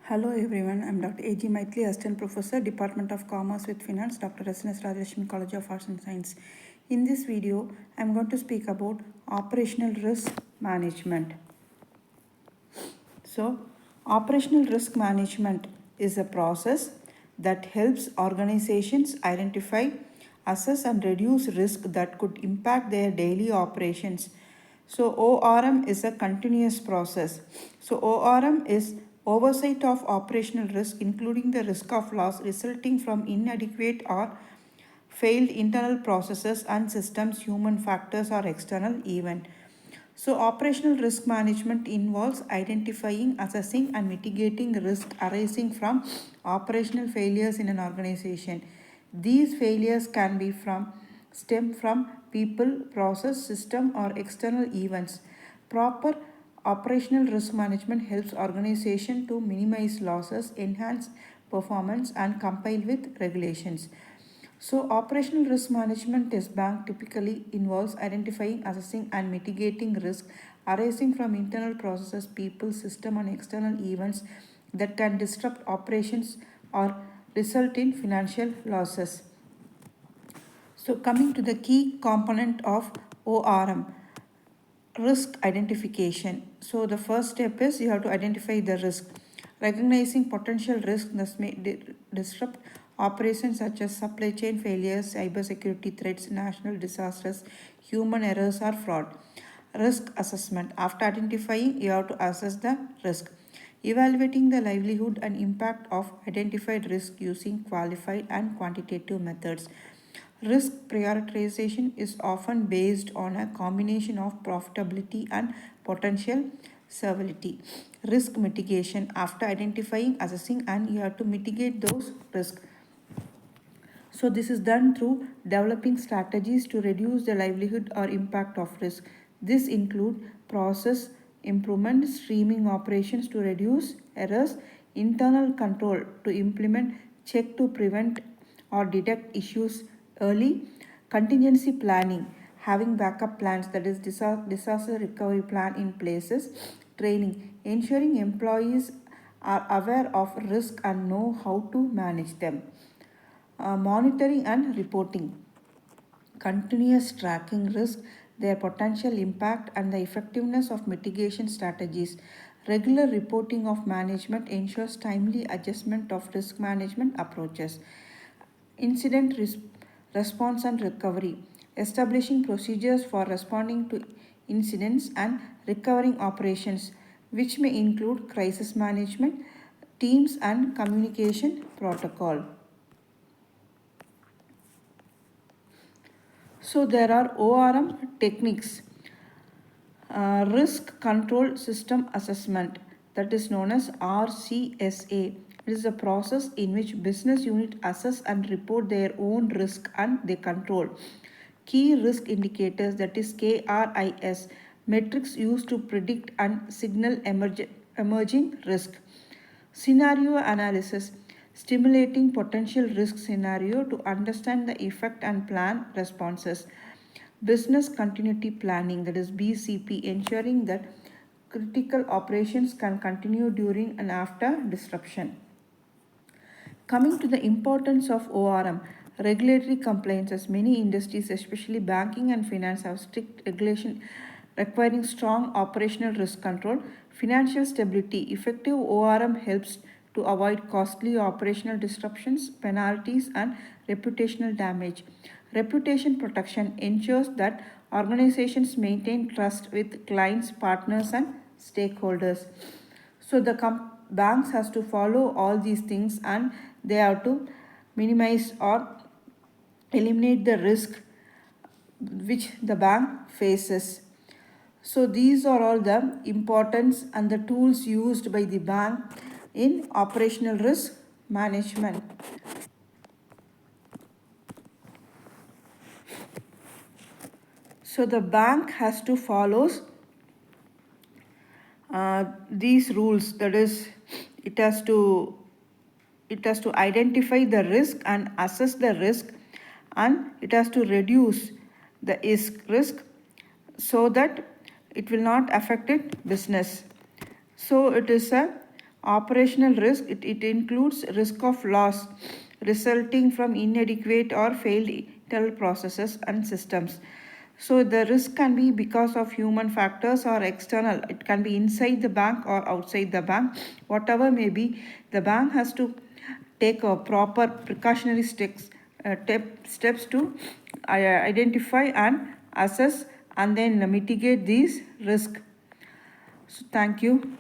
Hello everyone, I'm Dr.A.G.Mythili, Assistant Professor, Department of Commerce with Finance, Dr. SNS College of Arts and Science. In this video, I'm going to speak about operational risk management. So, operational risk management is a process that helps organizations identify, assess, and reduce risk that could impact their daily operations. So, ORM is a continuous process. So, ORM is oversight of operational risk, including the risk of loss resulting from inadequate or failed internal processes and systems, human factors, or external event. So, operational risk management involves identifying, assessing, and mitigating risk arising from operational failures in an organization. These failures can be stem from people, process, system, or external events. Proper operational risk management helps organization to minimize losses, enhance performance, and comply with regulations. So, operational risk management test bank typically involves identifying, assessing, and mitigating risk arising from internal processes, people, system, and external events that can disrupt operations or result in financial losses. So, coming to the key component of ORM, risk identification. So, the first step is you have to identify the risk. Recognizing potential risks that may disrupt operations such as supply chain failures, cybersecurity threats, national disasters, human errors, or fraud. Risk assessment. After identifying, you have to assess the risk. Evaluating the livelihood and impact of identified risk using qualified and quantitative methods. Risk prioritization is often based on a combination of profitability and potential severity. Risk mitigation. After identifying, assessing, and you have to mitigate those risks. So, this is done through developing strategies to reduce the livelihood or impact of risk. This include process improvement, streaming operations to reduce errors, internal control to implement check to prevent or detect issues early, contingency planning, having backup plans, that is disaster recovery plan in places, training, ensuring employees are aware of risk and know how to manage them. Monitoring and reporting, continuous tracking risk, their potential impact, and the effectiveness of mitigation strategies. Regular reporting of management ensures timely adjustment of risk management approaches. Incident response and recovery, establishing procedures for responding to incidents and recovering operations, which may include crisis management, teams, and communication protocol. So, there are ORM techniques. Risk Control System Assessment, that is known as RCSA. It is a process in which business unit assess and report their own risk and they control. Key risk indicators, that is KRIS, metrics used to predict and signal emerging risk. Scenario analysis, stimulating potential risk scenario to understand the effect and plan responses. Business continuity planning, that is BCP, ensuring that critical operations can continue during and after disruption. Coming to the importance of ORM, regulatory compliances, many industries, especially banking and finance, have strict regulation requiring strong operational risk control. Financial stability, effective ORM helps to avoid costly operational disruptions, penalties, and reputational damage. Reputation protection ensures that organizations maintain trust with clients, partners, and stakeholders. So the banks has to follow all these things and they have to minimize or eliminate the risk which the bank faces. So these are all the importance and the tools used by the bank in operational risk management. So the bank has to follow these rules, that is it has to identify the risk and assess the risk, and it has to reduce the risk so that it will not affect its business. So it is a Operational risk, it includes risk of loss resulting from inadequate or failed internal processes and systems. So the risk can be because of human factors or external. It can be inside the bank or outside the bank. Whatever may be, the bank has to take a proper precautionary steps to identify and assess and then mitigate these risks. So thank you.